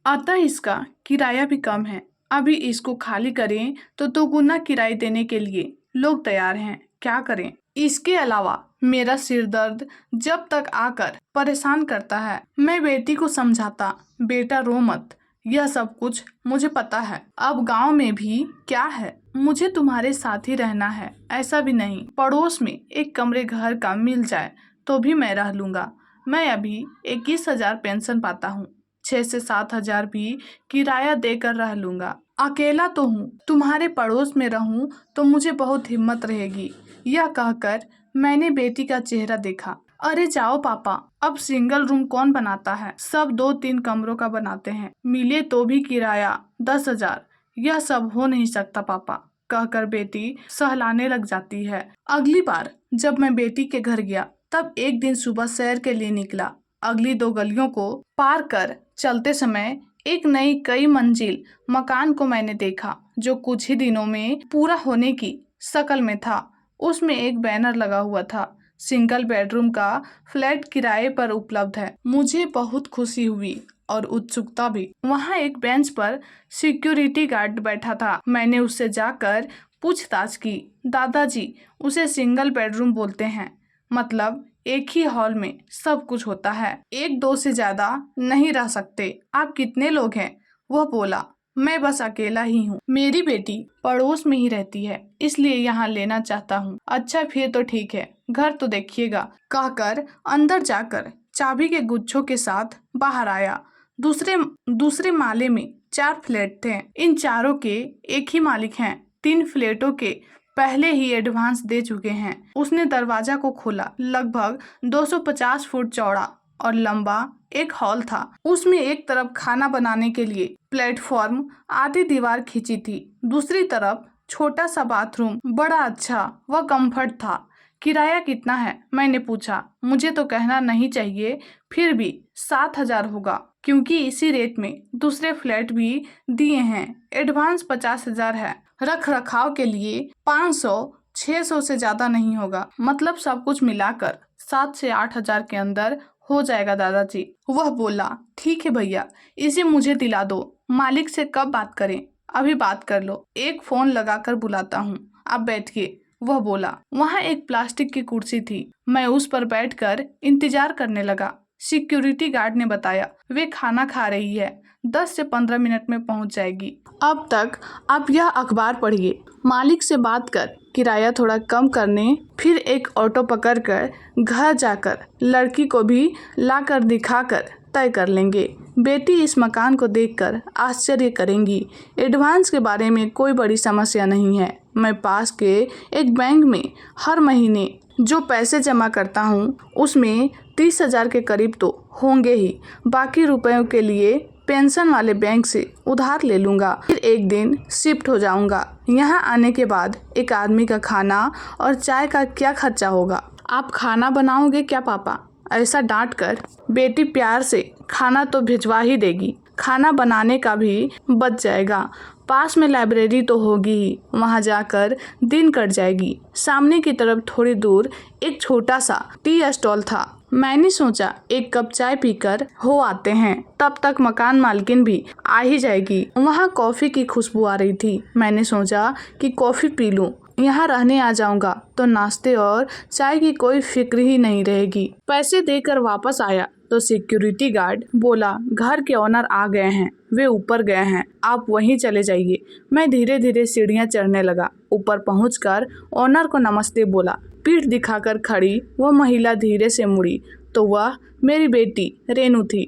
अतः इसका किराया भी कम है। अभी इसको खाली करें तो दोगुना किराए देने के लिए लोग तैयार हैं। क्या करें? इसके अलावा मेरा सिर दर्द जब तक आकर परेशान करता है। मैं बेटी को समझाता, बेटा रो मत, यह सब कुछ मुझे पता है। अब गांव में भी क्या है, मुझे तुम्हारे साथ ही रहना है। ऐसा भी नहीं, पड़ोस में एक कमरे घर का मिल जाए तो भी मैं रह लूंगा। मैं अभी 21,000 पेंशन पाता हूँ, 6 से 7,000 भी किराया देकर रह लूंगा। अकेला तो हूँ, तुम्हारे पड़ोस में रहूं तो मुझे बहुत हिम्मत रहेगी। यह कहकर मैंने बेटी का चेहरा देखा। अरे जाओ पापा, अब सिंगल रूम कौन बनाता है, सब 2-3 कमरों का बनाते हैं। मिले तो भी किराया 10,000, यह सब हो नहीं सकता पापा, कहकर बेटी सहलाने लग जाती है। अगली बार जब मैं बेटी के घर गया तब एक दिन सुबह सैर के लिए निकला। अगली 2 गलियों को पार कर चलते समय एक नई कई मंजिल मकान को मैंने देखा जो कुछ ही दिनों में पूरा होने की शक्ल में था। उसमें एक बैनर लगा हुआ था, सिंगल बेडरूम का फ्लैट किराए पर उपलब्ध है। मुझे बहुत खुशी हुई और उत्सुकता भी। वहाँ एक बेंच पर सिक्योरिटी गार्ड बैठा था। मैंने उससे जाकर पूछताछ की। दादाजी, उसे सिंगल बेडरूम बोलते हैं, मतलब एक ही हॉल में सब कुछ होता है, 1-2 से ज्यादा नहीं रह सकते। आप कितने लोग हैं? वह बोला, मैं बस अकेला ही हूँ, मेरी बेटी पड़ोस में ही रहती है, इसलिए यहाँ लेना चाहता हूँ। अच्छा फिर तो ठीक है, घर तो देखिएगा, कहकर अंदर जाकर चाबी के गुच्छों के साथ बाहर आया। दूसरे माले में 4 फ्लैट थे। इन चारों के एक ही मालिक हैं। 3 फ्लैटों के पहले ही एडवांस दे चुके हैं। उसने दरवाजा को खोला। लगभग 250 फुट चौड़ा और लंबा एक हॉल था। उसमें एक तरफ खाना बनाने के लिए प्लेटफॉर्म, आधी दीवार खींची थी, दूसरी तरफ छोटा सा बाथरूम, बड़ा अच्छा व कंफर्ट था। किराया कितना है? मैंने पूछा। मुझे तो कहना नहीं चाहिए, फिर भी 7,000 होगा, क्योंकि इसी रेट में दूसरे फ्लैट भी दिए हैं। एडवांस 50,000 है, रख रखाव के लिए 500-600 से ज्यादा नहीं होगा, मतलब सब कुछ मिलाकर 7 से 8,000 के अंदर हो जाएगा दादाजी। वह बोला, ठीक है भैया, इसे मुझे दिला दो। मालिक से कब बात करें? अभी बात कर लो, एक फोन लगाकर बुलाता हूँ, आप बैठिए। वह बोला। वहाँ एक प्लास्टिक की कुर्सी थी। मैं उस पर बैठकर इंतजार करने लगा। सिक्योरिटी गार्ड ने बताया, वे खाना खा रही है, 10 से 15 मिनट में पहुँच जाएगी। अब तक आप यह अखबार पढ़िए, मालिक से बात कर किराया थोड़ा कम करने, फिर एक ऑटो पकड़कर घर जाकर लड़की को भी लाकर दिखाकर तय कर लेंगे। बेटी इस मकान को देखकर आश्चर्य करेंगी। एडवांस के बारे में कोई बड़ी समस्या नहीं है। मैं पास के एक बैंक में हर महीने जो पैसे जमा करता हूँ उसमें 30,000 के करीब तो होंगे ही। बाकी रुपयों के लिए पेंशन वाले बैंक से उधार ले लूँगा। फिर एक दिन शिफ्ट हो जाऊँगा। यहाँ आने के बाद एक आदमी का खाना और चाय का क्या खर्चा होगा? आप खाना बनाओगे क्या पापा? ऐसा डांट कर बेटी प्यार से खाना तो भिजवा ही देगी, खाना बनाने का भी बच जाएगा। पास में लाइब्रेरी तो होगी ही, वहाँ जाकर दिन कट जाएगी। सामने की तरफ थोड़ी दूर एक छोटा सा टी स्टॉल था। मैंने सोचा एक कप चाय पीकर हो आते हैं, तब तक मकान मालकिन भी आ ही जाएगी। वहाँ कॉफी की खुशबू आ रही थी। मैंने सोचा कि कॉफी पी लूं, यहाँ रहने आ जाऊंगा तो नाश्ते और चाय की कोई फिक्र ही नहीं रहेगी। पैसे देकर वापस आया तो सिक्योरिटी गार्ड बोला, घर के ओनर आ गए हैं, वे ऊपर गए हैं, आप वहीं चले जाइए। मैं धीरे धीरे सीढ़ियां चढ़ने लगा। ऊपर पहुंचकर ओनर को नमस्ते बोला। पीठ दिखाकर खड़ी वह महिला धीरे से मुड़ी तो वह मेरी बेटी रेनू थी।